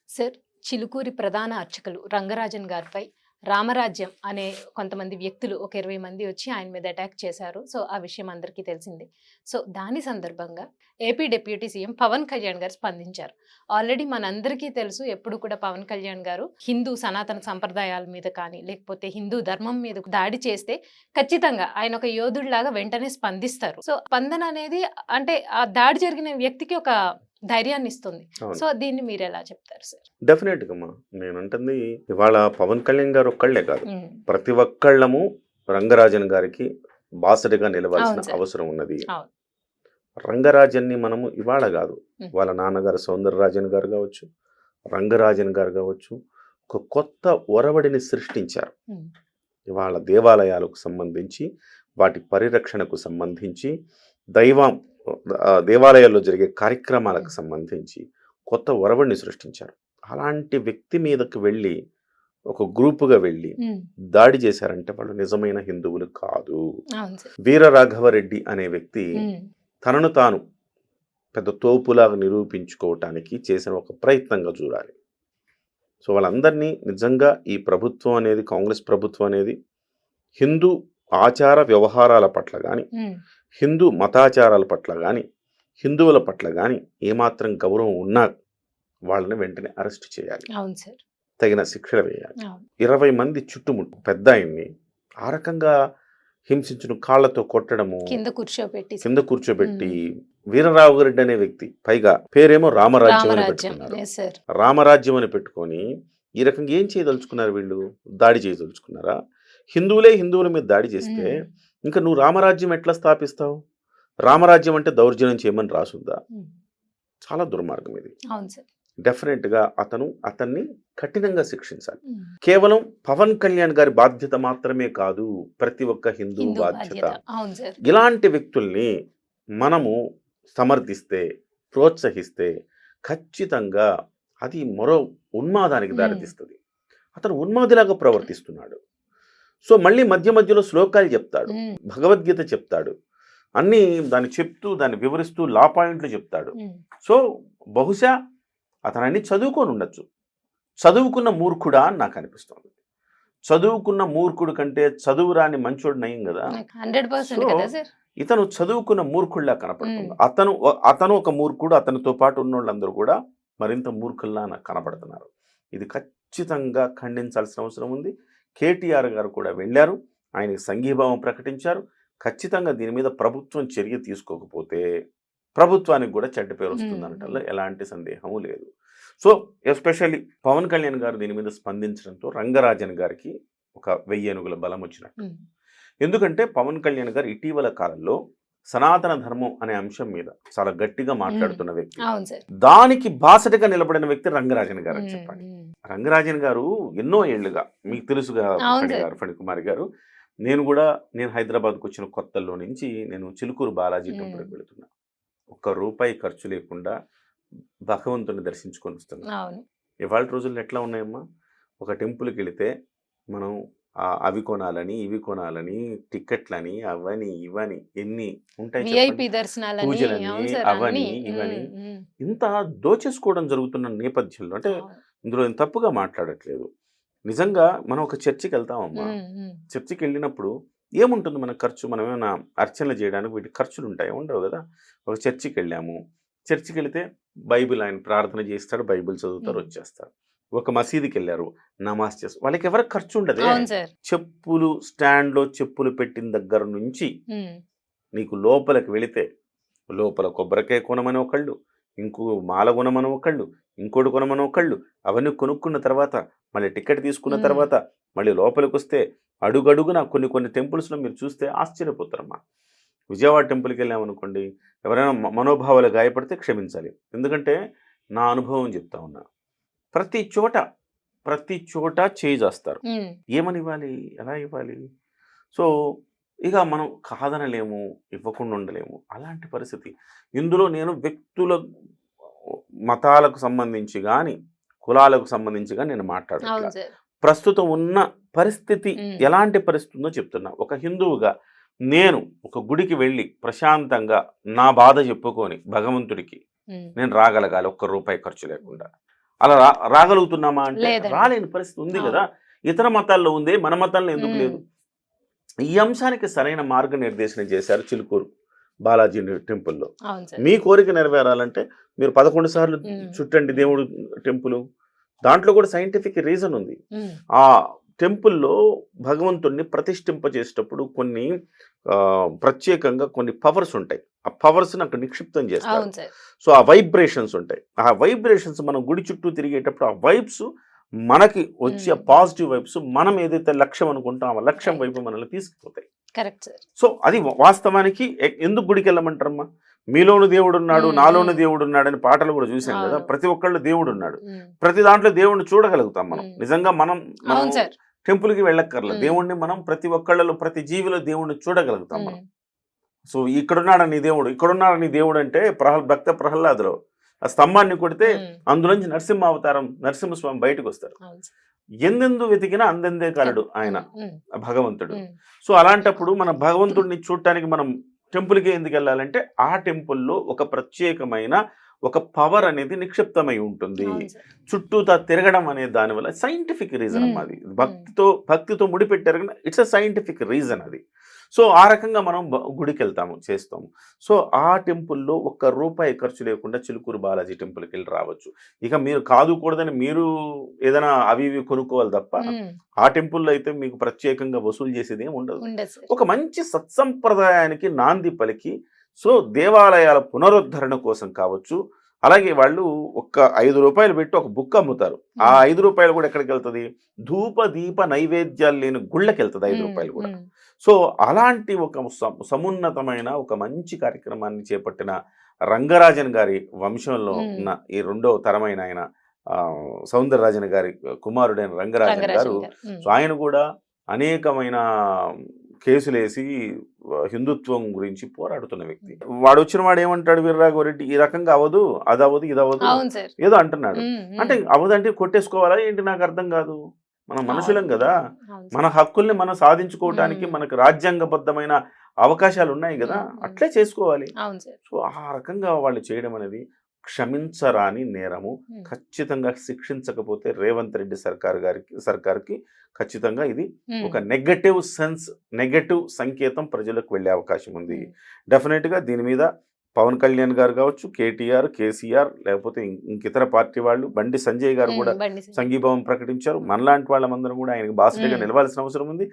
Sir, Chilukuri ప్రధాన అర్చకులు రంగరాజన్ గారిపై రామరాజ్యం అనే కొంతమంది వ్యక్తులు ఒక 20 మంది వచ్చి ఆయన మీద అటాక్ చేశారు. సో, ఆ విషయం అందరికీ తెలిసిందే. సో, దాని సందర్భంగా AP deputy CM Pawan Kalyan garu స్పందించారు. ఆల్రెడీ మనందరికీ తెలుసు ఎప్పుడు కూడా పవన్ కళ్యాణ్ గారు హిందూ సనాతన సంప్రదాయాల మీద కానీ, లేకపోతే హిందూ ధర్మం మీద దాడి చేస్తే ఖచ్చితంగా ఆయన ఒక యోధుడిలాగా వెంటనే స్పందిస్తారు. సో, స్పందన అనేది అంటే ఆ దాడి జరిగిన వ్యక్తికి ఒక ధైర్యాన్ని ఇస్తుంది. అవును. సో, దీన్ని మీరెలా చెప్తారు సార్? డెఫినెట్‌గా అమ్మా. నేనంటుంది ఇవాళ పవన్ కళ్యాణ్ గారు ఒక్కళ్ళే కాదు. హ్మ్. ప్రతి ఒక్కళ్ళము రంగరాజన్ గారికి బాసటగా అవును నిలవాల్సిన సార్. అవసరం ఉన్నది. అవును. రంగరాజన్ని మనము ఇవాళ గాదు. హ్మ్. వాళ్ళ నాన్నగారు సౌందరరాజన్ గారు గావచ్చు, రంగరాజన్ గారు గావచ్చు, ఒక కొత్త ఒరవడిని సృష్టించారు. హ్మ్. ఇవాళ దేవాలయాలకు సంబంధించి, వాటి పరిరక్షణకు సంబంధించి, దైవం దేవాలయాల్లో జరిగే కార్యక్రమాలకు సంబంధించి కొత్త ఒరవడిని సృష్టించారు. అలాంటి వ్యక్తి మీదకు వెళ్ళి, ఒక గ్రూపుగా వెళ్ళి హ్మ్. దాడి చేశారంటే వాళ్ళు నిజమైన హిందువులు కాదు. అవును సార్. వీర రాఘవరెడ్డి అనే వ్యక్తి హ్మ్. తనను తాను పెద్ద తోపులాగా నిరూపించుకోవటానికి చేసిన ఒక ప్రయత్నంగా చూడాలి. సో వాళ్ళందరినీ నిజంగా ఈ ప్రభుత్వం అనేది, కాంగ్రెస్ ప్రభుత్వం అనేది హిందూ ఆచార వ్యవహారాల పట్ల కానీ, హ్మ్. హిందూ మతాచారాల పట్ల కానీ, హిందువుల పట్ల కానీ ఏమాత్రం గౌరవం ఉన్నా వాళ్ళని వెంటనే అరెస్ట్ చేయాలి. అవును సార్. తగిన శిక్షలు వేయాలి. అవును. 20 మంది చుట్టుముట్టు పెద్ద ఆయన్ని ఆ రకంగా హింసించడం, కాళ్ళతో కొట్టడము, కింద కూర్చోబెట్టి సార్. కింద కూర్చోబెట్టి వీరరాఘవరెడ్డి అనే వ్యక్తి, పైగా పేరేమో రామరాజ్యం అని రామరాజ్యం. పెట్టుకున్నారు. Yes sir. రామరాజ్యం అని పెట్టుకొని ఈ రకంగా ఏం చేయదలుచుకున్నారు వీళ్ళు? దాడి చేయదలుచుకున్నారా? హిందువులే హిందువుల మీద దాడి చేస్తే హ్మ్. ఇంకా నువ్వు రామరాజ్యం ఎట్లా స్థాపిస్తావు? రామరాజ్యం అంటే దౌర్జన్యం చేయమని రాసుందా? హ్మ్. చాలా దుర్మార్గం ఇది. అవును సార్. డెఫినెట్‌గా అతన్ని కఠినంగా శిక్షించాలి. హ్మ్. కేవలం పవన్ కళ్యాణ్ గారి బాధ్యత మాత్రమే కాదు, ప్రతి ఒక్క హిందువు హిందూ బాధ్యత. బాధ్యత. అవును సార్. ఇలాంటి వ్యక్తుల్ని మనము సమర్థిస్తే, ప్రోత్సహిస్తే ఖచ్చితంగా అది మరో ఉన్మాదానికి హ్మ్. దారితీస్తది. అతను ఉన్మాదిలాగా ప్రవర్తిస్తున్నాడు. సో మళ్ళీ మధ్య మధ్యలో శ్లోకాలు చెప్తాడు, హ్మ్. భగవద్గీత చెప్తాడు, అన్నీ దాన్ని చెప్తూ, దాన్ని వివరిస్తూ లా పాయింట్లు చెప్తాడు. హ్మ్. సో బహుశా అతను అన్ని చదువుకొని ఉండొచ్చు. చదువుకున్న మూర్ఖుడా అని నాకు అనిపిస్తుంది. చదువుకున్న మూర్ఖుడు కంటే చదువు రాని మంచోడు నయం కదా. నాకు 100% సో కదా సార్. ఇతను చదువుకున్న మూర్ఖుల్లా కనపడుతుంది. అతను ఒక మూర్ఖుడు, అతనితో పాటు ఉన్నోళ్ళందరూ కూడా మరింత మూర్ఖుల్లా నాకు కనపడుతున్నారు. ఇది ఖచ్చితంగా ఖండించాల్సిన అవసరం ఉంది. కేటీఆర్ గారు కూడా వెళ్ళారు, ఆయనకి సంఘీభావం ప్రకటించారు. ఖచ్చితంగా దీని మీద ప్రభుత్వం చర్య తీసుకోకపోతే ప్రభుత్వానికి కూడా చెడ్డ పేరు వస్తుందనటంలో ఎలాంటి సందేహము లేదు. సో ఎస్పెషల్లీ పవన్ కళ్యాణ్ గారు దీని మీద స్పందించడంతో రంగరాజన్ గారికి ఒక 1000 ఏనుగుల బలం వచ్చినట్టు. హ్మ్. ఎందుకంటే పవన్ కళ్యాణ్ గారు ఇటీవల కాలంలో సనాతన ధర్మం అనే అంశం మీద చాలా గట్టిగా మాట్లాడుతున్న వ్యక్తి. అవును సార్. దానికి బాసటగా నిలబడిన వ్యక్తి రంగరాజన్ గారు అని హ్మ్. చెప్పాలి. హ్మ్. రంగరాజన్ గారు ఎన్నో ఏళ్లుగా మీకు తెలుసుగా అవును సార్. ఫణికుమారి గారు, నేను హైదరాబాద్కు వచ్చిన కొత్తల్లో నుంచి నేను చిలుకూరు బాలాజీ టెంపుల్కి వెళుతున్నా. ఒక్క రూపాయి ఖర్చు లేకుండా భగవంతుని దర్శించుకొని వస్తున్నా. అవును. ఇవాళ రోజుల్లో ఎట్లా ఉన్నాయమ్మా? ఒక టెంపుల్కి వెళితే మనం అవి కొనాలని, ఇవి కొనాలని, టికెట్లని, అవని ఇవని ఎన్ని ఉంటాయి విఐపి చెప్పండి. దర్శనాలని. పూజలని, అవును సార్. అవని అన్నీ. ఇవని హ్మ్. హ్మ్. ఇంత దోచేసుకోవడం జరుగుతున్న నేపథ్యంలో, అంటే అవును. ఇందులో నేను తప్పుగా మాట్లాడట్లేదు. నిజంగా మనం ఒక చర్చికి వెళ్తామమ్మా. హ్మ్. హ్మ్. చర్చికి వెళ్ళినప్పుడు ఏముంటుంది మన ఖర్చు? మనం ఏమైనా అర్చనలు చేయడానికి వీటి ఖర్చులు ఉంటాయి? ఉండవు కదా. ఒక చర్చికి వెళ్ళాము, చర్చికి వెళితే బైబిల్ ఆయన ప్రార్థన చేస్తాడు, బైబిల్ చదువుతారు, హ్మ్. వచ్చేస్తారు. ఒక మసీదుకి వెళ్ళారు, నమాజ్ చేస్తారు, వాళ్ళకి ఎవరికి ఖర్చు ఉండదే. అవును సార్. చెప్పులు స్టాండ్లో చెప్పులు పెట్టిన దగ్గర నుంచి హ్మ్. నీకు లోపలికి వెళితే లోపల కొబ్బరికాయ కొనమని ఒకళ్ళు, ఇంకో మాల కొనమని ఒకళ్ళు, ఇంకోటి కొనమని ఒకళ్ళు, అవన్నీ కొనుక్కున్న తర్వాత మళ్ళీ టికెట్ తీసుకున్న హ్మ్. తర్వాత మళ్ళీ లోపలికి వస్తే అడుగడుగున కొన్ని టెంపుల్స్లో మీరు చూస్తే ఆశ్చర్యపోతారమ్మా. విజయవాడ టెంపుల్కి వెళ్ళామనుకోండి, ఎవరైనా మనోభావాలు గాయపడితే క్షమించాలి. ఎందుకంటే నా అనుభవం చెప్తా ఉన్నా. ప్రతి చోట చేయి చేస్తారు. హ్మ్. ఏమని ఇవ్వాలి? ఎలా ఇవ్వాలి? సో ఇక మనం కాదనలేము, ఇవ్వకుండా ఉండలేము. అలాంటి పరిస్థితి. ఇందులో నేను వ్యక్తుల మతాలకు సంబంధించి గాని, కులాలకు సంబంధించి గాని నేను మాట్లాడట్లా. అవును సార్. ప్రస్తుతం ఉన్న పరిస్థితి హ్మ్. ఎలాంటి పరిస్థితి ఉందో చెప్తున్నా. ఒక హిందువుగా నేను ఒక గుడికి వెళ్ళి ప్రశాంతంగా నా బాధ చెప్పుకొని భగవంతుడికి హ్మ్. నేను రాగలగాలి ఒక్క రూపాయి ఖర్చు లేకుండా. అలా రాగలుగుతున్నామా అంటే లేదండి. రాలేని పరిస్థితి ఉంది కదా. ఇతర మతాల్లో ఉంది, మన మతాల్లో ఎందుకు లేదు? ఈ అంశానికి సరైన మార్గనిర్దేశనం చేశారు చిలుకూరు బాలాజీ టెంపుల్లో. అవును సార్. మీ కోరిక నెరవేరాలంటే మీరు 11 సార్లు చుట్టండి దేవుడు టెంపుల్. దాంట్లో కూడా సైంటిఫిక్ రీజన్ ఉంది. ఆ టెంపుల్లో భగవంతుడిని ప్రతిష్ఠింపజేసేటప్పుడు కొన్ని ప్రత్యేకంగా కొన్ని పవర్స్ ఉంటాయి. ఆ పవర్స్ని అక్కడ నిక్షిప్తం చేస్తారు. అవును సార్. సో ఆ వైబ్రేషన్స్ ఉంటాయి. ఆ వైబ్రేషన్స్ మనం గుడి చుట్టూ తిరిగేటప్పుడు ఆ వైబ్స్ మనకి వచ్చే పాజిటివ్ వైబ్స్ మనం ఏదైతే లక్ష్యం అనుకుంటాం ఆ లక్ష్యం వైపు మనల్ని తీసుకుపోతాయి. Correct sir. సో అది వాస్తవానికి ఎందుకు గుడికి వెళ్ళమంటారమ్మా? మీలోను దేవుడు ఉన్నాడు, నాలోను దేవుడు ఉన్నాడు అని పాటలు కూడా చూసాం కదా. ప్రతి ఒక్కళ్ళు దేవుడు ఉన్నాడు. ప్రతి దాంట్లో దేవుడిని చూడగలుగుతాం మనం. నిజంగా మనం అవును సార్. టెంపుల్కి వెళ్ళక్కర్లేదు. దేవుణ్ణి మనం ప్రతి ఒక్కళ్ళలో ప్రతి జీవిలో దేవుణ్ణి చూడగలుగుతాం మనం. సో ఇక్కడున్నాడు నీ దేవుడు, ఇక్కడున్నాడు నీ దేవుడు అంటే భక్త ప్రహ్లాదులో ఆ స్తంభాన్ని కొడితే అందులోంచి నరసింహ అవతారం నరసింహస్వామి బయటకు వస్తారు. ఎందెందు వెతికినా అందెందే కాలడు ఆయన భగవంతుడు. సో అలాంటప్పుడు మన భగవంతుడిని చూడటానికి మనం టెంపుల్కి ఎందుకు వెళ్ళాలంటే ఆ టెంపుల్లో ఒక ప్రత్యేకమైన ఒక పవర్ అనేది నిక్షిప్తమై ఉంటుంది. చుట్టూతా తిరగడం అనే దానివల్ల సైంటిఫిక్ రీజన్ అమ్మా అది. భక్తితో ముడిపెట్టారు కానీ ఇట్స్ అ సైంటిఫిక్ రీజన్ అది. సో ఆ రకంగా మనం గుడికి వెళ్తాము, చేస్తాము. సో ఆ టెంపుల్లో ₹1 ఖర్చు లేకుండా చిలుకూరు బాలాజీ టెంపుల్కి వెళ్ళి రావచ్చు. ఇక మీరు కాదుకూడదని మీరు ఏదైనా అవి ఇవి కొనుక్కోవాలి తప్ప ఆ టెంపుల్లో అయితే మీకు ప్రత్యేకంగా వసూలు చేసేది ఏమి ఉండదు. ఒక మంచి సత్సంప్రదాయానికి నాంది పలికి సో దేవాలయాల పునరుద్ధరణ కోసం కావచ్చు. అలాగే వాళ్ళు ఒక ₹5 పెట్టి ఒక బుక్ అమ్ముతారు. ఆ ₹5 కూడా ఎక్కడికి వెళ్తుంది? ధూప దీప నైవేద్యాలు లేని గుళ్ళకి వెళ్తుంది ₹5 కూడా. సో అలాంటి ఒక సమున్నతమైన ఒక మంచి కార్యక్రమాన్ని చేపట్టిన రంగరాజన్ గారి వంశంలో ఉన్న ఈ 2వ తరమైన ఆయన సౌందరరాజన్ గారి కుమారుడైన రంగరాజన్ గారు. సో ఆయన కూడా అనేకమైన కేసులేసి హిందుత్వం గురించి పోరాడుతున్న వ్యక్తి. వాడు వచ్చిన వాడు ఏమంటాడు, వీర్రాఘవరెడ్డి ఈ రకంగా అవ్వదు, అది అవ్వదు, ఇది అవ్వదు ఏదో అంటున్నాడు. అంటే అవ్వదంటే కొట్టేసుకోవాలా ఏంటి నాకు అర్థం కాదు. మనం మనుషులం కదా, మన హక్కుల్ని మనం సాధించుకోవటానికి మనకు రాజ్యాంగబద్ధమైన అవకాశాలు ఉన్నాయి కదా, అట్లే చేసుకోవాలి. సో ఆ రకంగా వాళ్ళు చేయడం అనేది క్షమించరాని నేరము. ఖచ్చితంగా శిక్షించకపోతే రేవంత్ రెడ్డి సర్కార్కి ఖచ్చితంగా ఇది ఒక నెగటివ్ సంకేతం ప్రజలకు వెళ్ళే అవకాశం ఉంది. డెఫినెట్గా దీని మీద పవన్ కళ్యాణ్ గారు కావచ్చు, కేటీఆర్, కేసీఆర్, లేకపోతే ఇంకితర పార్టీ వాళ్ళు, బండి సంజయ్ గారు కూడా సంఘీభావం ప్రకటించారు. మనలాంటి వాళ్ళందరం కూడా ఆయనకు బాసటగా నిలవాల్సిన అవసరం ఉంది.